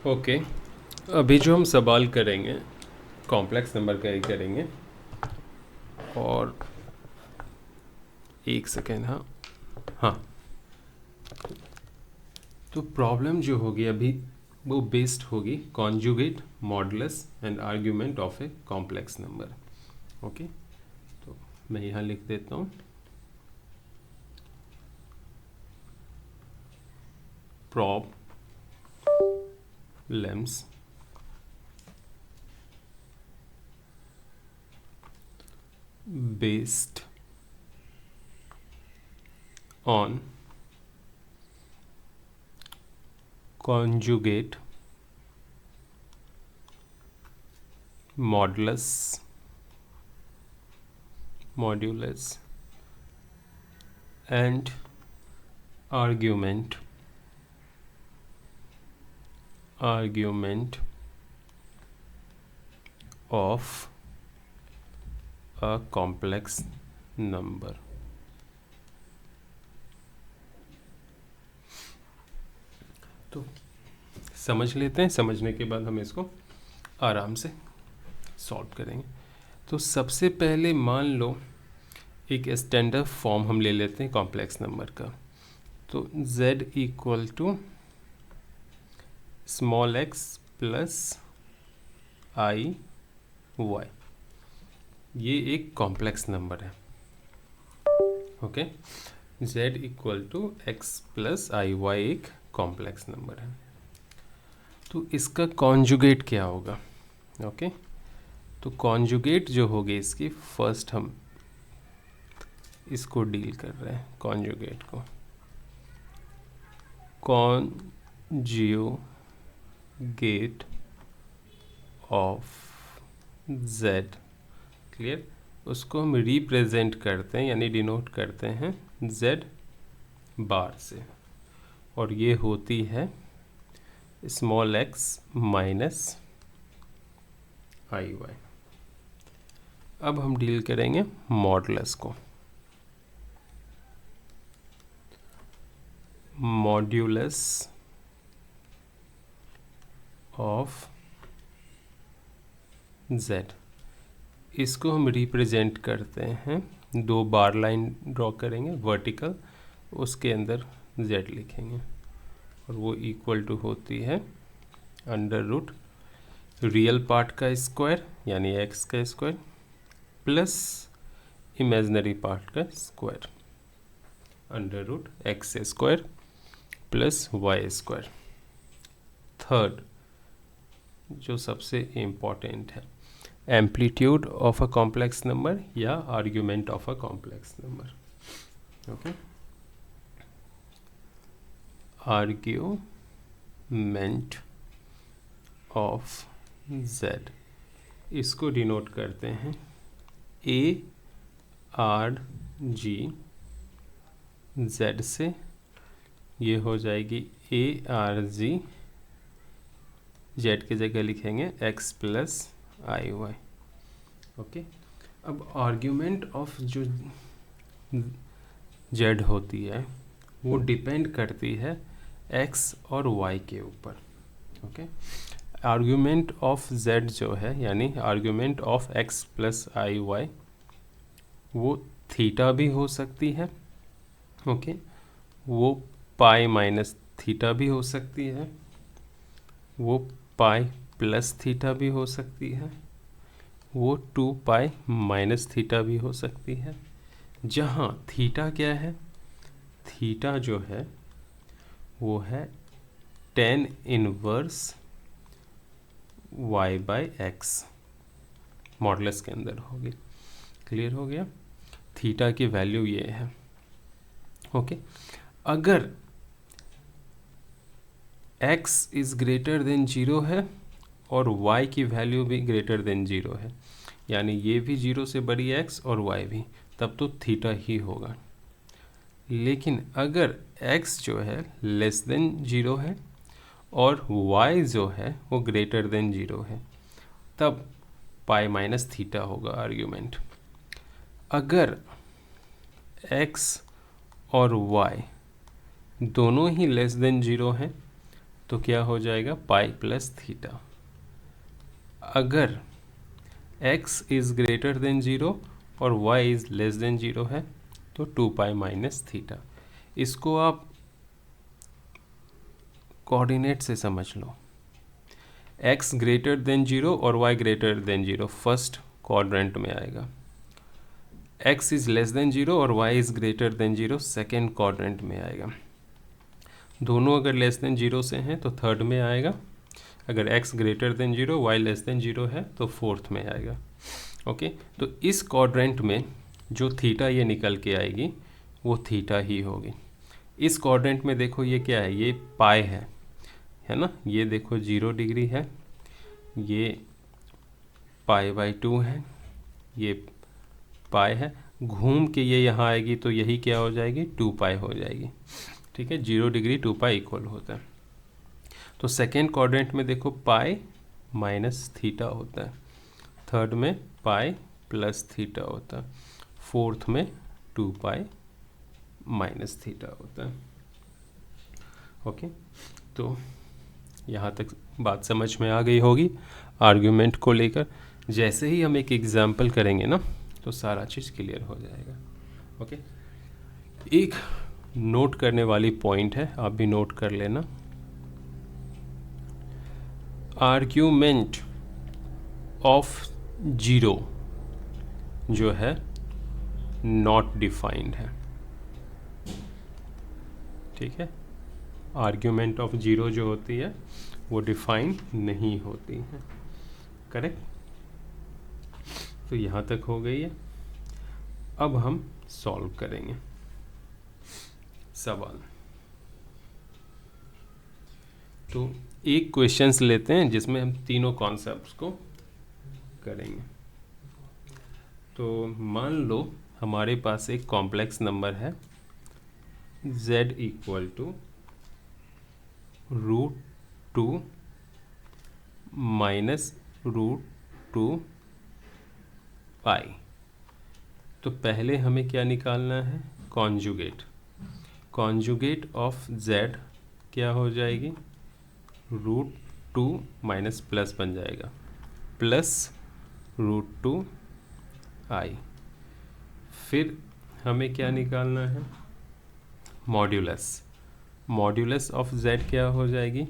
Okay, अभी जो हम सवाल करेंगे कॉम्प्लेक्स नंबर का ही करेंगे। और एक सेकेंड, हाँ हाँ, तो प्रॉब्लम जो होगी अभी वो बेस्ड होगी conjugate, modulus and argument of a complex number. Okay, तो मैं यहाँ लिख देता हूँ problems based on conjugate, modulus and argument of a complex number। तो समझ लेते हैं, समझने के बाद हम इसको आराम से सॉल्व करेंगे। तो सबसे पहले मान लो एक स्टैंडर्ड फॉर्म हम ले लेते हैं कॉम्प्लेक्स नंबर का। तो z equal to small x plus i y, ये एक कॉम्प्लेक्स नंबर है। Okay, z equal to x plus i y एक कॉम्प्लेक्स नंबर है। तो इसका कॉन्जुगेट क्या होगा? ओके, तो कॉन्जुगेट जो होगी इसकी, फर्स्ट हम इसको डील कर रहे हैं कॉन्जुगेट को। कॉन्जुगेट ऑफ z, क्लियर, उसको हम रिप्रेजेंट करते हैं यानी डिनोट करते हैं z बार से, और ये होती है स्मॉल x माइनस आई वाई। अब हम डील करेंगे मॉडुलस को। मॉड्यूलस ऑफ z, इसको हम रिप्रेजेंट करते हैं, दो बार लाइन ड्रॉ करेंगे वर्टिकल, उसके अंदर z लिखेंगे और वो इक्वल टू होती है अंडर रूट रियल पार्ट का स्क्वायर यानी x का स्क्वायर प्लस इमेजिनरी पार्ट का square under root x square plus y square. Third जो सबसे इम्पॉर्टेंट है, amplitude of a complex number या argument of a complex number. Okay, argument of z, इसको denote करते हैं ए आर जी z से, ये हो जाएगी ए आर जी, जेड की जगह लिखेंगे x plus i Y. Okay, अब आर्ग्यूमेंट ऑफ जो z होती है वो डिपेंड करती है x और y के ऊपर। ओके, आर्ग्यूमेंट ऑफ z जो है यानी argument of x plus i y, वो थीटा भी हो सकती है। ओके, वो पाई माइनस थीटा भी हो सकती है, वो पाई प्लस थीटा भी हो सकती है, वो 2 पाई माइनस थीटा भी हो सकती है। जहाँ थीटा क्या है, थीटा जो है वो है tan inverse y by x, modulus के अंदर होगी। क्लियर हो गया? थीटा की वैल्यू ये है। ओके, अगर x इज़ ग्रेटर देन 0 है और y की वैल्यू भी ग्रेटर देन 0 है, यानी ये भी 0 से बड़ी x और y भी, तब तो थीटा ही होगा। लेकिन अगर x जो है लेस देन 0 है और y जो है वो ग्रेटर देन 0 है, तब पाई माइनस थीटा होगा आर्ग्यूमेंट। अगर x और y दोनों ही लेस देन 0 हैं तो क्या हो जाएगा पाई प्लस थीटा। अगर x इज़ ग्रेटर देन 0 और y इज़ लेस देन 0 है तो 2 पाई माइनस थीटा। इसको आप कोऑर्डिनेट से समझ लो। x ग्रेटर देन 0 और y greater than 0 first quadrant में आएगा, x इज़ लेस देन 0 और y is greater than 0 second quadrant में आएगा। दोनों अगर लेस देन 0 से हैं तो थर्ड में आएगा, अगर x greater than 0 y less than 0 है तो फोर्थ में आएगा। ओके, तो इस क्वाड्रेंट में जो थीटा ये निकल के आएगी वो थीटा ही होगी। इस क्वाड्रेंट में देखो ये क्या है, ये पाई है ना, ये देखो 0 डिग्री है, ये पाई बाई 2 है, ये पाई है, घूम के ये यहाँ आएगी तो यही क्या हो जाएगी 2 पाई हो जाएगी। ठीक है, 0 डिग्री 2 पाई इक्वल होता है। तो सेकेंड क्वाड्रेंट में देखो पाई माइनस थीटा होता है, थर्ड में पाई प्लस थीटा होता है, फोर्थ में 2 पाई माइनस थीटा होता है। ओके, तो यहाँ तक बात समझ में आ गई होगी आर्ग्यूमेंट को लेकर। जैसे ही हम एक एग्जाम्पल करेंगे ना तो सारा चीज़ क्लियर हो जाएगा। ओके, एक नोट करने वाली पॉइंट है, आप भी नोट कर लेना। आर्ग्यूमेंट ऑफ 0 जो है नॉट डिफाइंड है। ठीक है, आर्ग्यूमेंट ऑफ 0 जो होती है वो डिफाइन नहीं होती है। करेक्ट, तो यहाँ तक हो गई है। अब हम सॉल्व करेंगे सवाल। तो एक क्वेश्चंस लेते हैं जिसमें हम तीनों कॉन्सेप्ट्स को करेंगे। तो मान लो हमारे पास एक कॉम्प्लेक्स नंबर है z इक्वल टू √2 माइनस √2 पाई। तो पहले हमें क्या निकालना है, कॉन्जुगेट ऑफ z क्या हो जाएगी, √2 माइनस प्लस बन जाएगा प्लस √2 आई। फिर हमें क्या निकालना है, मॉड्यूलस ऑफ z क्या हो जाएगी,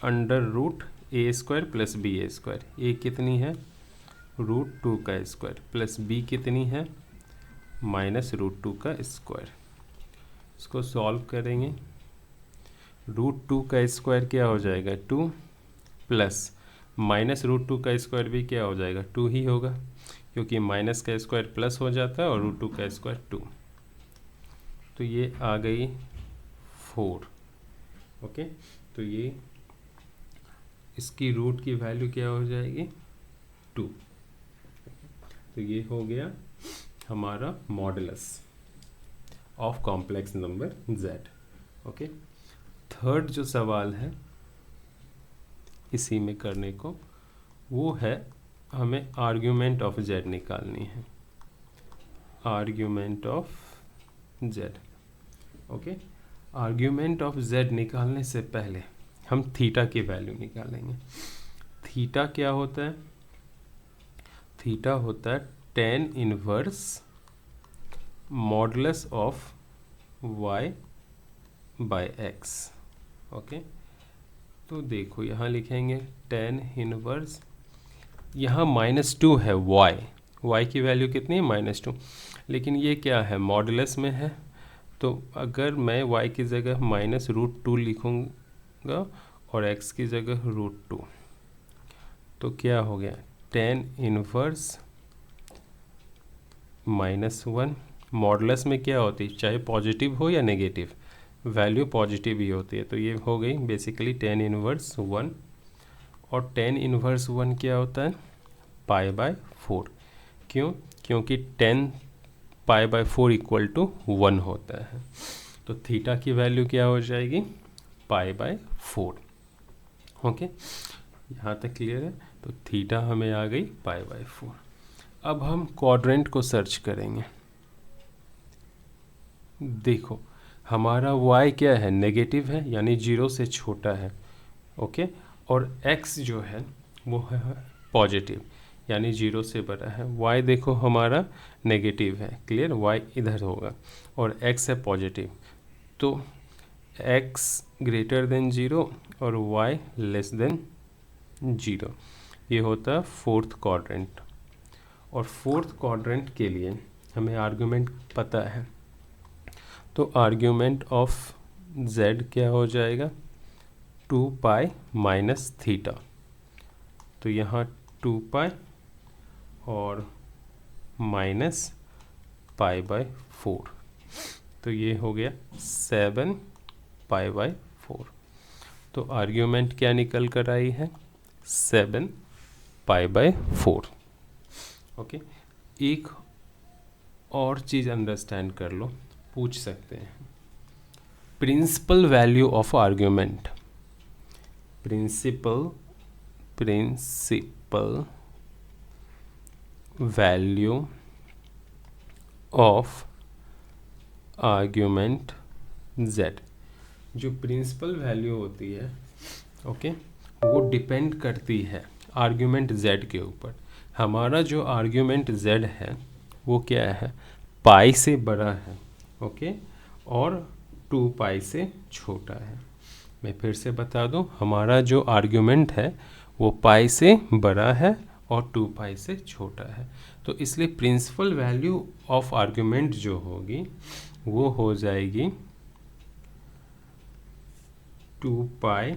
√a² प्लस b² a कितनी है √2 का स्क्वायर प्लस b कितनी है माइनस √2 का स्क्वायर। इसको सॉल्व करेंगे, √2 का स्क्वायर क्या हो जाएगा 2 प्लस माइनस √2 का स्क्वायर भी क्या हो जाएगा 2 ही होगा, क्योंकि माइनस का स्क्वायर प्लस हो जाता है और √2 का स्क्वायर 2। तो ये आ गई 4। ओके, तो ये इसकी रूट की वैल्यू क्या हो जाएगी 2। तो ये हो गया हमारा modulus of complex number z। Okay, third जो सवाल है इसी में करने को, वो है हमें आर्ग्यूमेंट ऑफ z निकालनी है, argument of z। Okay, argument of z निकालने से पहले हम थीटा की वैल्यू निकालेंगे। थीटा क्या होता है, थीटा होता है tan inverse modulus of y by x। Okay, तो देखो यहाँ लिखेंगे tan इनवर्स, यहाँ -2 है y की वैल्यू कितनी है -2, लेकिन ये क्या है मॉडुलस में है, तो अगर मैं y की जगह -√2 लिखूँगा और x की जगह √2 तो क्या हो गया tan इनवर्स -1। मॉडुलस में क्या होती है, चाहे पॉजिटिव हो या नेगेटिव वैल्यू पॉजिटिव ही होती है, तो ये हो गई बेसिकली tan इनवर्स 1। और tan इनवर्स 1 क्या होता है π/4। क्यों, क्योंकि tan π/4 इक्वल टू 1 होता है। तो थीटा की वैल्यू क्या हो जाएगी π/4। ओके, यहाँ तक क्लियर है। तो थीटा हमें आ गई π/4। अब हम क्वाड्रेंट को सर्च करेंगे। देखो हमारा y क्या है, नेगेटिव है यानी 0 से छोटा है, ओके। और x जो है वो है पॉजिटिव यानी 0 से बड़ा है। y देखो हमारा नेगेटिव है, क्लियर, y इधर होगा और x है पॉजिटिव, तो x ग्रेटर देन 0 और y लेस देन 0, ये होता है फोर्थ क्वाड्रेंट। और फोर्थ क्वाड्रेंट के लिए हमें आर्गुमेंट पता है, तो आर्गुमेंट ऑफ z क्या हो जाएगा, 2 पाई माइनस थीटा। तो यहाँ 2 पाई और माइनस पाई बाय 4, तो ये हो गया 7 पाई बाय 4। तो आर्ग्यूमेंट क्या निकल कर आई है, 7 पाई बाय 4, ओके। एक और चीज़ अंडरस्टैंड कर लो, पूछ सकते हैं principal value of argument, principal value of argument z। जो प्रिंसिपल वैल्यू होती है, ओके, वो डिपेंड करती है आर्ग्यूमेंट z के ऊपर। हमारा जो आर्ग्यूमेंट z है वो क्या है, पाई से बड़ा है, ओके, और 2 पाई से छोटा है। मैं फिर से बता दूं, हमारा जो आर्ग्यूमेंट है वो पाई से बड़ा है और 2 पाई से छोटा है, तो इसलिए प्रिंसिपल वैल्यू ऑफ आर्ग्यूमेंट जो होगी वो हो जाएगी 2 पाई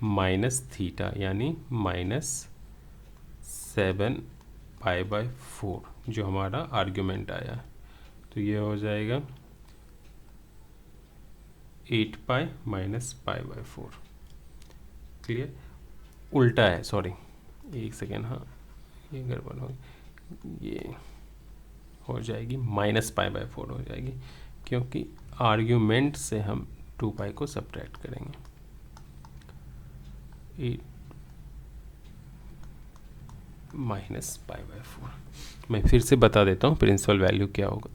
माइनस थीटा यानी -7 पाई बाय 4 जो हमारा आर्ग्यूमेंट आया। तो ये हो जाएगा 8 pi minus pi by 4, clear. उल्टा है, सॉरी, एक सेकेंड, हाँ ये गड़बड़ हो, ये हो जाएगी माइनस पाई बाय 4 हो जाएगी, क्योंकि आर्ग्यूमेंट से हम 2 पाई को सब्ट्रैक्ट करेंगे। 8 माइनस पाई बाय 4। मैं फिर से बता देता हूँ प्रिंसिपल वैल्यू क्या होगा।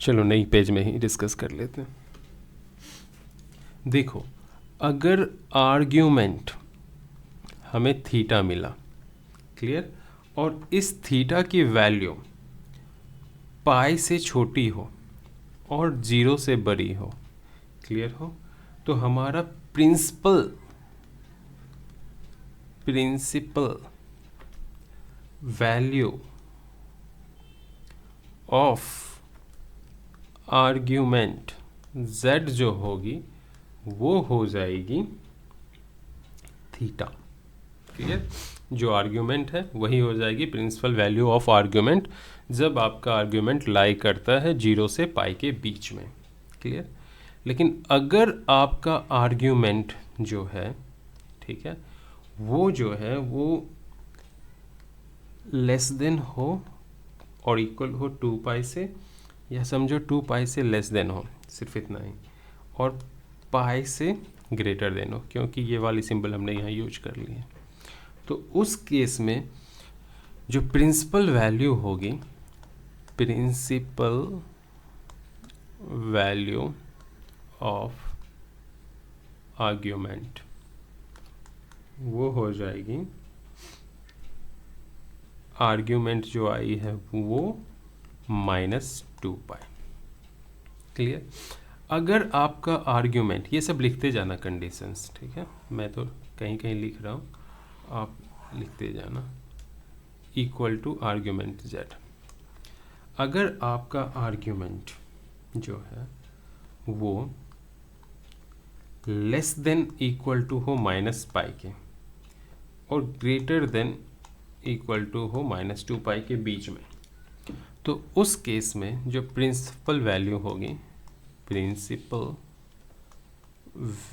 चलो नई पेज में ही डिस्कस कर लेते हैं। देखो, अगर आर्ग्यूमेंट हमें थीटा मिला, क्लियर, और इस थीटा की वैल्यू पाई से छोटी हो और 0 से बड़ी हो, क्लियर हो, तो हमारा principal value of argument z जो होगी वो हो जाएगी थीटा, क्लियर। जो आर्ग्यूमेंट है वही हो जाएगी प्रिंसिपल वैल्यू ऑफ आर्ग्यूमेंट जब आपका आर्ग्यूमेंट लाई करता है 0 से पाई के बीच में, क्लियर। लेकिन अगर आपका आर्ग्यूमेंट जो है, ठीक है, वो जो है वो लेस देन हो और इक्वल हो 2 पाई से, या समझो 2 पाई से लेस देन हो, सिर्फ इतना ही, और पाई से ग्रेटर देन हो, क्योंकि ये वाली सिंबल हमने यहाँ यूज कर ली है, तो उस केस में जो प्रिंसिपल वैल्यू होगी, प्रिंसिपल वैल्यू ऑफ आर्ग्यूमेंट, वो हो जाएगी, आर्ग्यूमेंट जो आई है वो -2 पाई, क्लियर। अगर आपका आर्ग्यूमेंट, ये सब लिखते जाना कंडीशंस, ठीक है, मैं तो कहीं कहीं लिख रहा हूँ, आप लिखते जाना, इक्वल टू आर्ग्यूमेंट z। अगर आपका आर्ग्यूमेंट जो है वो लेस देन इक्वल टू हो माइनस पाई के और ग्रेटर देन इक्वल टू हो -2 पाई के बीच में, तो उस केस में जो प्रिंसिपल वैल्यू होगी, प्रिंसिपल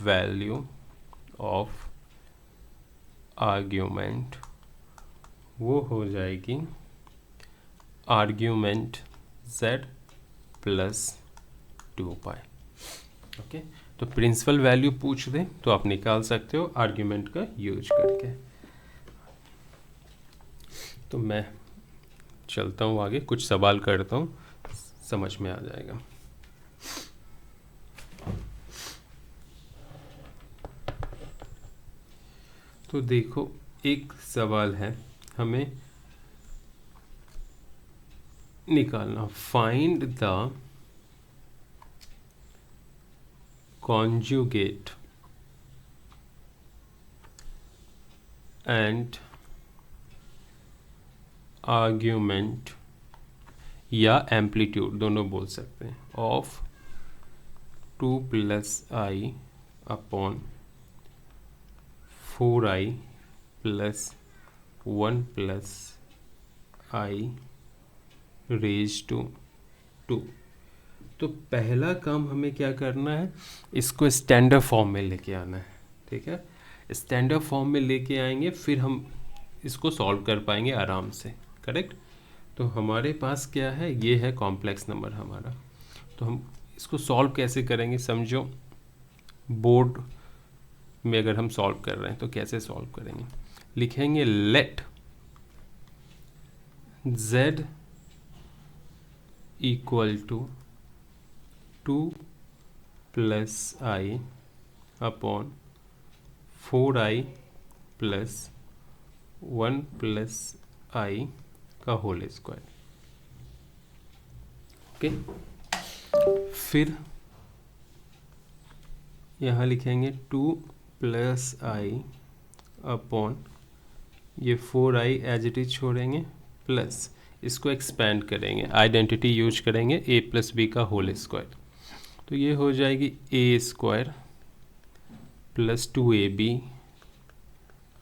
वैल्यू ऑफ आर्ग्यूमेंट, वो हो जाएगी आर्ग्यूमेंट z प्लस 2 पाई, ओके। तो प्रिंसिपल वैल्यू पूछ दे तो आप निकाल सकते हो आर्ग्यूमेंट का यूज करके। तो मैं चलता हूँ आगे, कुछ सवाल करता हूँ, समझ में आ जाएगा। तो देखो एक सवाल है हमें निकालना, find the conjugate and argument या एम्पलीट्यूड दोनों बोल सकते हैं of 2 + i upon 4i + 1 + i raise to 2। तो पहला काम हमें क्या करना है, इसको स्टैंडर्ड फॉर्म में लेके आना है। ठीक है, स्टैंडर्ड फॉर्म में लेके आएंगे फिर हम इसको सॉल्व कर पाएंगे आराम से। करेक्ट। तो हमारे पास क्या है, ये है कॉम्प्लेक्स नंबर हमारा। तो हम इसको सॉल्व कैसे करेंगे, समझो बोर्ड में अगर हम सॉल्व कर रहे हैं तो कैसे सॉल्व करेंगे, लिखेंगे let z equal to 2 + i upon 4i + 1 + i का होल स्क्वायर। ओके, फिर यहाँ लिखेंगे 2 + i अपॉन ये 4i एज इट इज छोड़ेंगे प्लस इसको एक्सपेंड करेंगे, आइडेंटिटी यूज करेंगे a + b का होल स्क्वायर। तो ये हो जाएगी a² + 2ab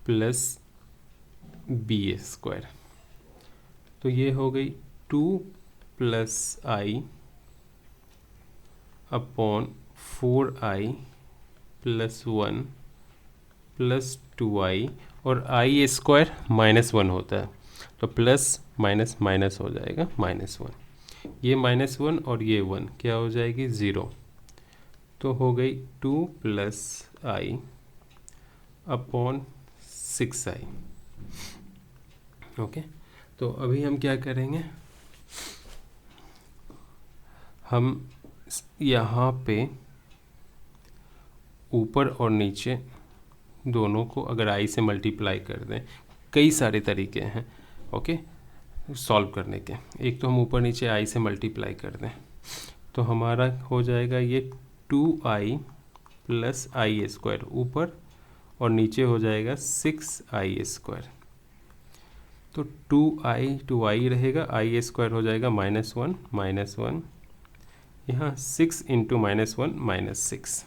+ b²। तो ये हो गई 2 + i अपॉन 4i + 1 + 2i, और i² -1 होता है तो प्लस माइनस माइनस हो जाएगा -1। ये -1 और ये 1 क्या हो जाएगी 0। तो हो गई 2 + i अपॉन 6i। ओके, तो अभी हम क्या करेंगे, हम यहाँ पे ऊपर और नीचे दोनों को अगर i से मल्टीप्लाई कर दें, कई सारे तरीके हैं ओके सॉल्व करने के। एक तो हम ऊपर नीचे i से मल्टीप्लाई कर दें तो हमारा हो जाएगा ये 2i + i² ऊपर, और नीचे हो जाएगा 6i²। तो 2i रहेगा, i² हो जाएगा -1 यहाँ 6 × -1 -6।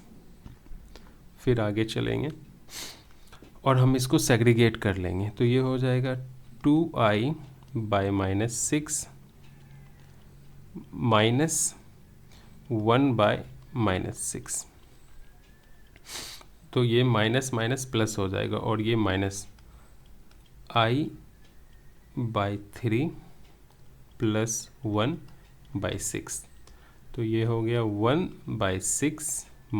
फिर आगे चलेंगे और हम इसको सेग्रीगेट कर लेंगे। तो ये हो जाएगा 2i / -6 -1 / -6। तो ये माइनस माइनस प्लस हो जाएगा और ये -i/3 + 1/6। तो ये हो गया 1/6 -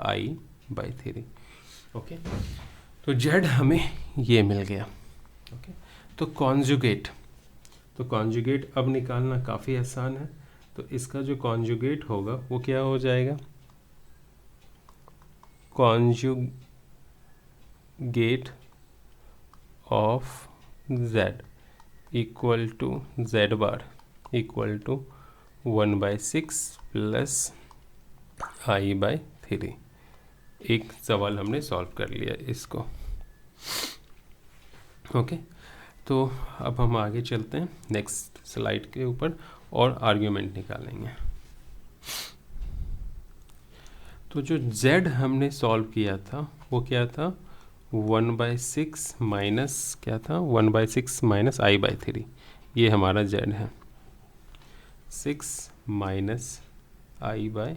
i/3। ओके, तो z हमें ये मिल गया। ओके, तो कॉन्जुगेट अब निकालना काफ़ी आसान है। तो इसका जो कॉन्जुगेट होगा वो क्या हो जाएगा, conjugate of z equal to z² equal to 1/6 + i/3। एक सवाल हमने सॉल्व कर लिया इसको। ओके, तो अब हम आगे चलते हैं नेक्स्ट स्लाइड के ऊपर और आर्ग्यूमेंट निकालेंगे। तो जो z हमने सॉल्व किया था वो क्या था, 1/6 माइनस क्या था, 1/6 - i/3। ये हमारा z है, 6 - i/3।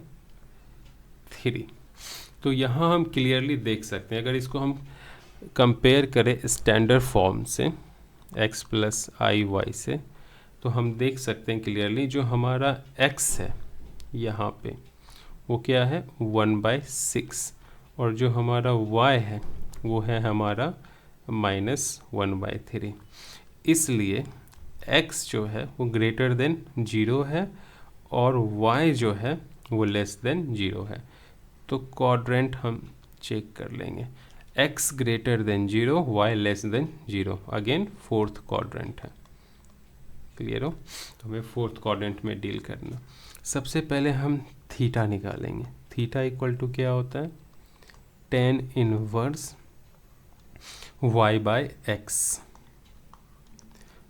तो यहाँ हम क्लियरली देख सकते हैं, अगर इसको हम कंपेयर करें स्टैंडर्ड फॉर्म से x + i/y से, तो हम देख सकते हैं क्लियरली जो हमारा x है यहाँ पे वो क्या है 1/6, और जो हमारा y है वो है हमारा -1/3। इसलिए x जो है वो ग्रेटर देन 0 है और y जो है वो लेस देन 0 है। तो क्वाड्रेंट हम चेक कर लेंगे, x greater than 0, y less than 0। Again fourth quadrant है, क्लियर हो? तो हमें फोर्थ क्वाड्रेंट में डील करना। सबसे पहले हम थीटा निकालेंगे। थीटा इक्वल टू क्या होता है? tan inverse y by x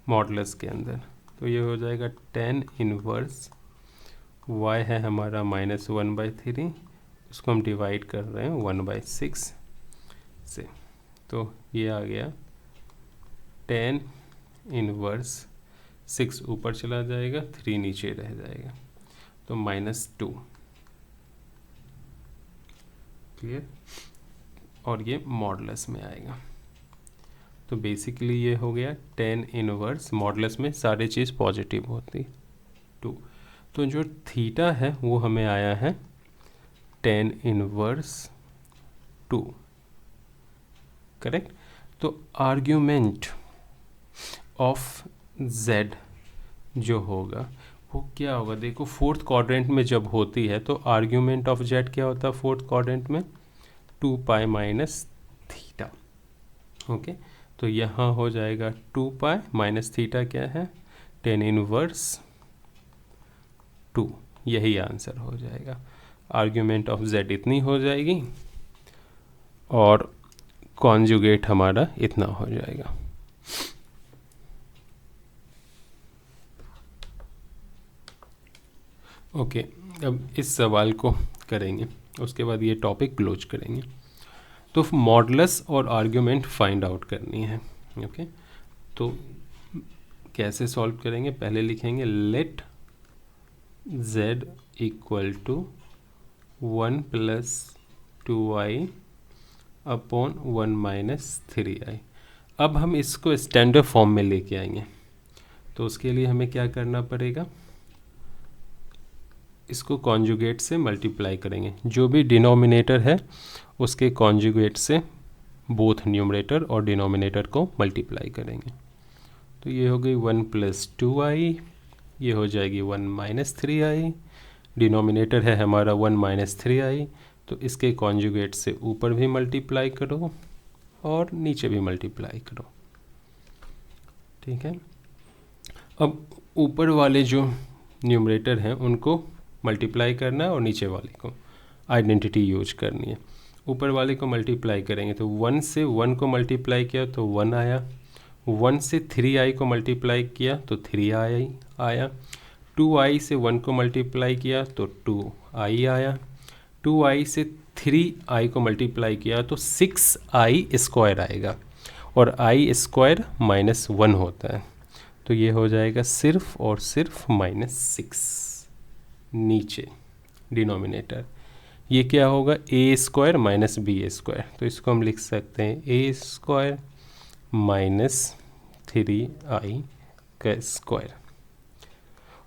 modulus के अंदर। तो ये हो जाएगा tan इनवर्स y है हमारा -1/3, इसको हम डिवाइड कर रहे हैं 1/6 से। तो ये आ गया tan इनवर्स 6 ऊपर चला जाएगा, 3 नीचे रह जाएगा, तो -2, क्लियर? और ये मॉडुलस में आएगा। तो बेसिकली ये हो गया tan इनवर्स, मॉडुलस में सारी चीज़ पॉजिटिव होती 2। तो जो थीटा है वो हमें आया है tan इनवर्स 2, करेक्ट? तो आर्ग्यूमेंट ऑफ z जो होगा वो क्या होगा? देखो फोर्थ क्वाड्रेंट में जब होती है तो आर्ग्यूमेंट ऑफ z क्या होता है फोर्थ क्वाड्रेंट में? 2 पाई माइनस थीटा। ओके, तो यहाँ हो जाएगा 2 पाई माइनस थीटा क्या है? tan इनवर्स 2, यही आंसर हो जाएगा। आर्ग्यूमेंट ऑफ z इतनी हो जाएगी और कॉन्जुगेट हमारा इतना हो जाएगा। ओके, अब इस सवाल को करेंगे, उसके बाद ये टॉपिक क्लोज करेंगे। तो मॉडुलस और आर्ग्यूमेंट फाइंड आउट करनी है। ओके, तो कैसे सॉल्व करेंगे? पहले लिखेंगे let z equal to 1 plus 2i upon 1 minus 3i। अब हम इसको स्टैंडर्ड फॉर्म में लेके आएंगे, तो उसके लिए हमें क्या करना पड़ेगा? इसको कॉन्जुगेट से मल्टीप्लाई करेंगे। जो भी डिनोमिनेटर है उसके कॉन्जुगेट से बोथ न्यूमरेटर और डिनोमिनेटर को मल्टीप्लाई करेंगे। तो ये हो गई 1 प्लस 2i, ये हो जाएगी 1 माइनस 3i। डिनोमिनेटर है हमारा 1 माइनस 3i, तो इसके कॉन्जुगेट से ऊपर भी मल्टीप्लाई करो और नीचे भी मल्टीप्लाई करो, ठीक है? अब ऊपर वाले जो न्यूमरेटर हैं उनको मल्टीप्लाई करना है और नीचे वाले को आइडेंटिटी यूज करनी है। ऊपर वाले को मल्टीप्लाई करेंगे तो 1 से 1 को मल्टीप्लाई किया तो 1 आया, 1 से 3i को मल्टीप्लाई किया तो 3i आया, 2i से 1 को मल्टीप्लाई किया तो 2i आया, 2i से 3i को मल्टीप्लाई किया तो 6i स्क्वायर आएगा, और i स्क्वायर -1 होता है, तो ये हो जाएगा सिर्फ और सिर्फ -6 नीचे डिनोमिनेटर। ये क्या होगा? ए स्क्वायर माइनस बी स्क्वायर, तो इसको हम लिख सकते हैं ए स्क्वायर माइनस 3i का स्क्वायर।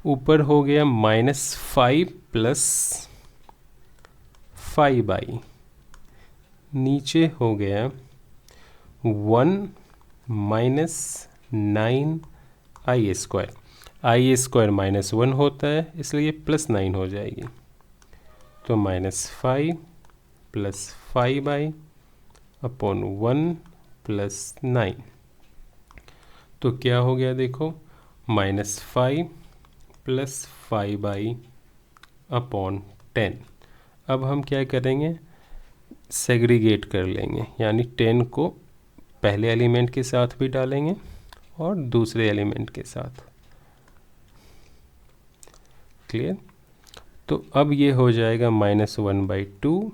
ऊपर हो गया -5 प्लस 5i, नीचे हो गया 1 माइनस 9i स्क्वायर। आई स्क्वायर -1 होता है इसलिए +9 हो जाएगी, तो -5 प्लस 5i अपॉन 1 प्लस 9, तो क्या हो गया? देखो -5 प्लस 5i अपॉन 10। अब हम क्या करेंगे? सेग्रीगेट कर लेंगे, यानी 10 को पहले एलिमेंट के साथ भी डालेंगे और दूसरे एलिमेंट के साथ, क्लियर? तो अब ये हो जाएगा -1/2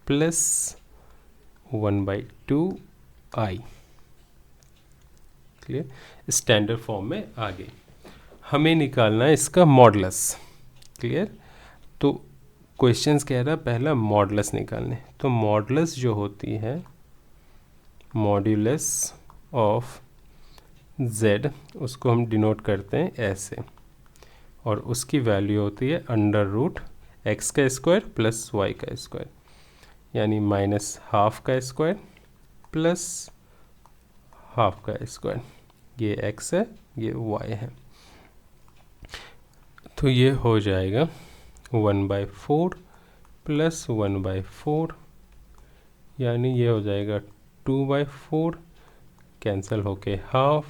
plus 1/2i, clear? Standard form में आ गए। हमें निकालना है इसका मॉडुलस, क्लियर? तो क्वेश्चंस कह रहा है पहला मॉडुलस निकालने, तो मॉडुलस जो होती है, मॉड्यूलस ऑफ z, उसको हम डिनोट करते हैं ऐसे, और उसकी वैल्यू होती है √x का स्क्वायर प्लस y का स्क्वायर, यानी -12 का स्क्वायर प्लस हाफ का स्क्वायर। ये x है, ये y है, तो ये हो जाएगा 1/4 प्लस 1/4, यानी ये हो जाएगा 2/4 कैंसिल होके हाफ,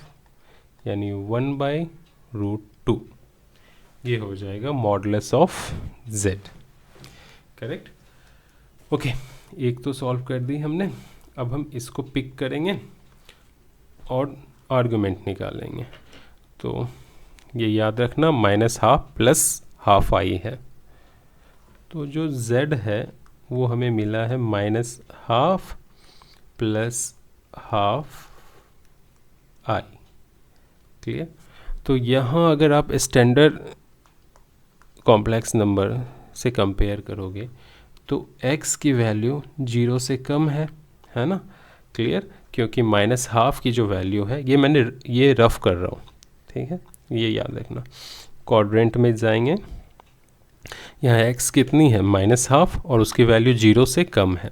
यानी 1/√2। ये हो जाएगा modulus of z। Correct. Okay, एक तो सॉल्व कर दी हमने। अब हम इसको पिक करेंगे और आर्गुमेंट निकालेंगे। तो ये याद रखना -12 + ½ है। तो जो z है वो हमें मिला है -12 + ½ क्लियर। तो यहाँ अगर आप स्टैंडर्ड कॉम्प्लेक्स नंबर से कंपेयर करोगे तो x की वैल्यू 0 से कम है ना, क्लियर। क्योंकि -12 की जो वैल्यू है, ये रफ कर रहा हूँ, ठीक है, ये याद रखना। क्वाड्रेंट में जाएंगे, यहाँ x कितनी है -12 और उसकी वैल्यू 0 से कम है,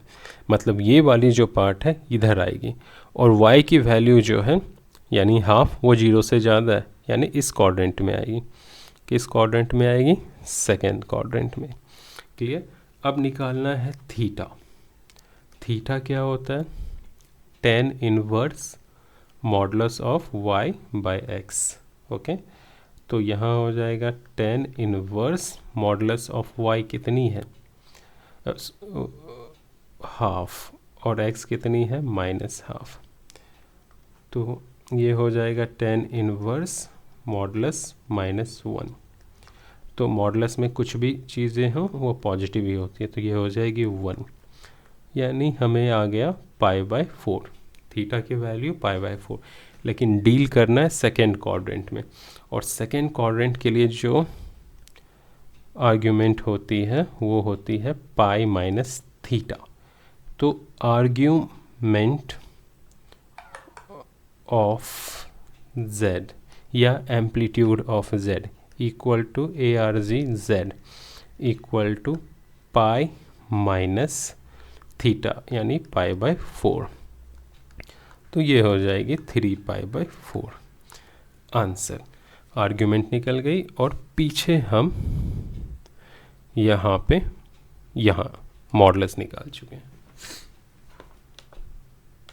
मतलब ये वाली जो पार्ट है इधर आएगी। और y की वैल्यू जो है यानी हाफ, वो 0 से ज़्यादा है, यानी इस क्वाड्रेंट में आएगी। किस क्वाड्रेंट में आएगी? सेकेंड क्वाड्रेंट में। क्लियर। अब निकालना है थीटा। थीटा क्या होता है? tan inverse modulus of y/x। Okay, तो यहाँ हो जाएगा tan inverse modulus of y कितनी है? हाफ, और x कितनी है? -12। तो ये हो जाएगा tan इनवर्स मॉडुलस -1। तो मॉडुलस में कुछ भी चीज़ें हों वो पॉजिटिव ही होती है, तो ये हो जाएगी 1, यानी हमें आ गया π/4। थीटा की वैल्यू π/4। लेकिन डील करना है सेकेंड क्वाड्रेंट में, और सेकेंड क्वाड्रेंट के लिए जो आर्ग्यूमेंट होती है वो होती है π - थीटा। तो आर्ग्यूमेंट ऑफ z या amplitude of z equal to ARG/z equal to π - theta, यानी π/4। तो ये हो जाएगी 3π/4 आंसर। आर्ग्यूमेंट निकल गई, और पीछे हम यहाँ मॉडुलस निकाल चुके हैं।